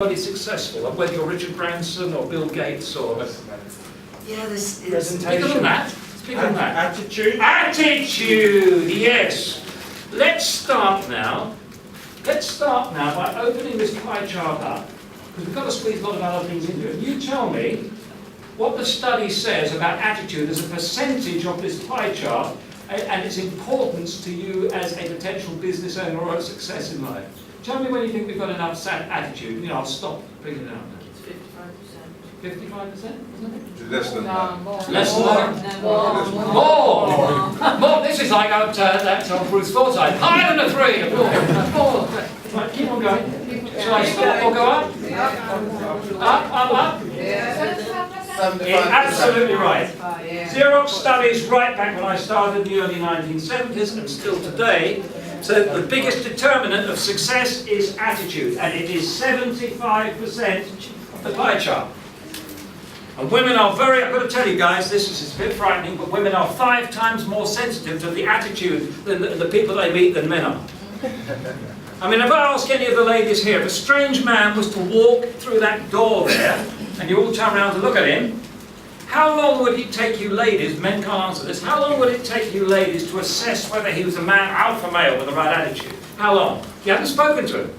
Successful, whether you're Richard Branson or Bill Gates or this presentation. Speak on that. Speak on that. Attitude. Attitude. Yes. Let's start now. Let's start now by opening this pie chart up, because we've got to squeeze a lot of other things into it. You tell me what the study says about attitude as a percentage of this pie chart and its importance to you as a potential business owner or a success in life. Tell me when you think we've got enough attitude. You know, I'll stop bringing it out. It's 55%. 55%, isn't it? Less than that. Less than that? More. This is like that's on Bruce Forsyth. Higher than a 3. More. Right, keep on going. Shall I stop or go up? Up? Yeah, absolutely right. Xerox studies right back when I started in the early 1970s and still today. So the biggest determinant of success is attitude, and it is 75% of the pie chart. And women are I've got to tell you guys, this is a bit frightening, but women are 5 times more sensitive to the attitude than the people they meet than men are. I mean, if I ask any of the ladies here, if a strange man was to walk through that door there, and you all turn around to look at him, how long would it take you ladies, men can't answer this, how long would it take you ladies to assess whether he was a man, alpha male with the right attitude? How long? You haven't spoken to him.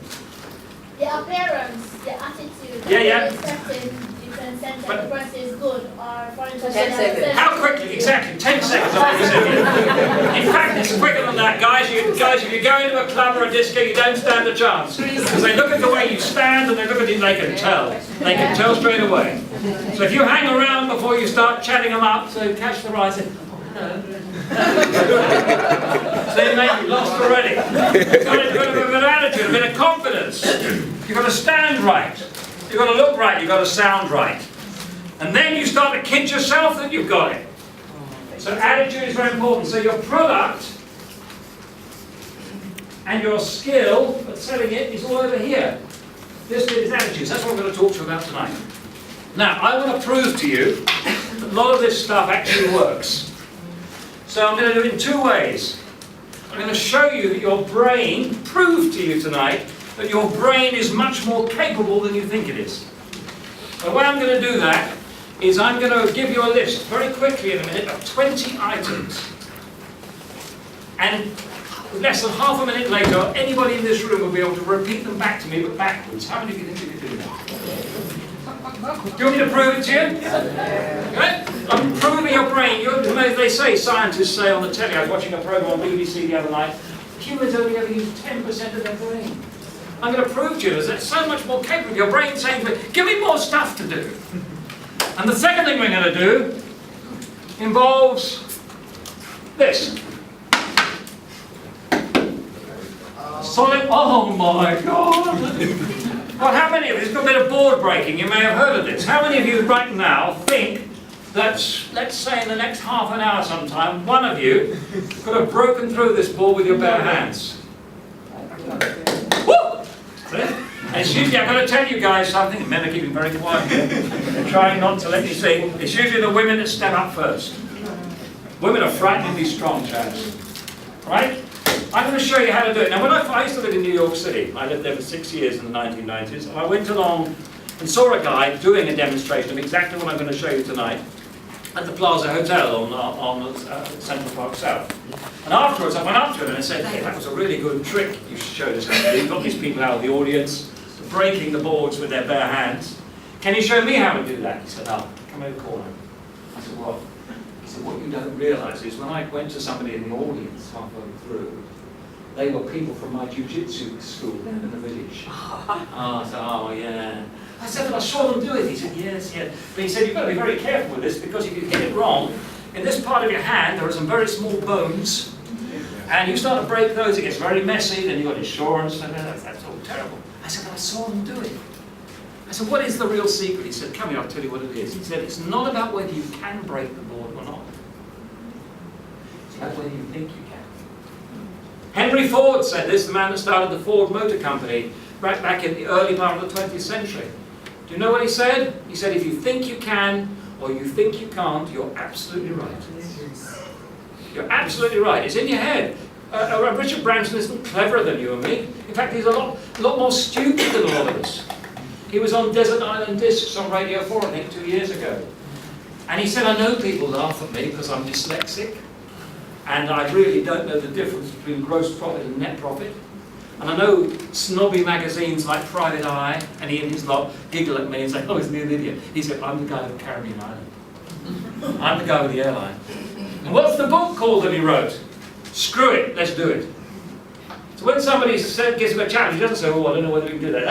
The appearance, the attitude, Yeah. the accepting, you can sense that the person is good or for instance, 10 seconds. How quickly? Exactly, 10 seconds. In fact, it's quicker than that, guys. Guys, if you go into a club or a disco, you don't stand a chance. Because they look at the way you stand and they look at you, they can tell. They can tell straight away. So if you hang around before you start chatting them up, so catch the rise and so they make you lost already. You've got to have a good attitude, a bit of confidence. You've got to stand right. You've got to look right. You've got to sound right. And then you start to kid yourself that you've got it. So attitude is very important. So your product and your skill at selling it is all over here. This bit is attitudes. That's what we're going to talk to you about tonight. Now, I want to prove to you that a lot of this stuff actually works. So I'm going to do it in 2 ways. I'm going to show you that your brain, prove to you tonight, that your brain is much more capable than you think it is. The way I'm going to do that is I'm going to give you a list very quickly in a minute of 20 items. And less than half a minute later, anybody in this room will be able to repeat them back to me, but backwards. How many of you think you can do that? Do you want me to prove it to you? Okay? I'm proving your brain. They say, scientists say on the telly, I was watching a program on BBC the other night, humans only ever use 10% of their brain. I'm going to prove to you that it's so much more capable. Your brain's saying, give me more stuff to do. And the second thing we're going to do involves this. Solid, oh my God! Well, how many of you, it's got a bit of board breaking, you may have heard of this. How many of you right now think that, let's say in the next half an hour sometime, one of you could have broken through this board with your bare hands? Woo! And it's usually, I've got to tell you guys something, men are keeping very quiet here. They're trying not to let me see. It's usually the women that step up first. Women are frighteningly strong, chaps. Right? I'm going to show you how to do it. Now, when I used to live in New York City, I lived there for 6 years in the 1990s, and I went along and saw a guy doing a demonstration of exactly what I'm going to show you tonight at the Plaza Hotel on Central Park South. And afterwards, I went up to him and I said, hey, that was a really good trick you showed us. You got these people out of the audience, breaking the boards with their bare hands. Can you show me how to do that? He said, oh, come over the corner. I said, what? He said, what you don't realise is when I went to somebody in the audience halfway through, they were people from my jiu-jitsu school down in the village. I said, oh yeah. I said, but I saw them do it. He said, yes. But he said, you've got to be very careful with this because if you hit it wrong, in this part of your hand there are some very small bones, and you start to break those, it gets very messy, then you've got insurance, and that's all terrible. I said, but I saw them do it. I said, what is the real secret? He said, come here, I'll tell you what it is. He said, it's not about whether you can break the board or not. It's about whether you think you can. Henry Ford said this, the man that started the Ford Motor Company right back in the early part of the 20th century. Do you know what he said? He said, if you think you can or you think you can't, you're absolutely right. You're absolutely right. It's in your head. Richard Branson isn't cleverer than you and me. In fact, he's a lot more stupid than a lot of us. He was on Desert Island Discs on Radio 4, I think, 2 years ago. And he said, I know people laugh at me because I'm dyslexic, and I really don't know the difference between gross profit and net profit. And I know snobby magazines like Private Eye and he and his lot giggle at me and say, oh, isn't he an idiot? He said, I'm the guy with Caribbean Island. I'm the guy with the airline. And what's the book called that he wrote? Screw it, let's do it. So when somebody gives him a challenge, he doesn't say, oh, I don't know whether we can do that.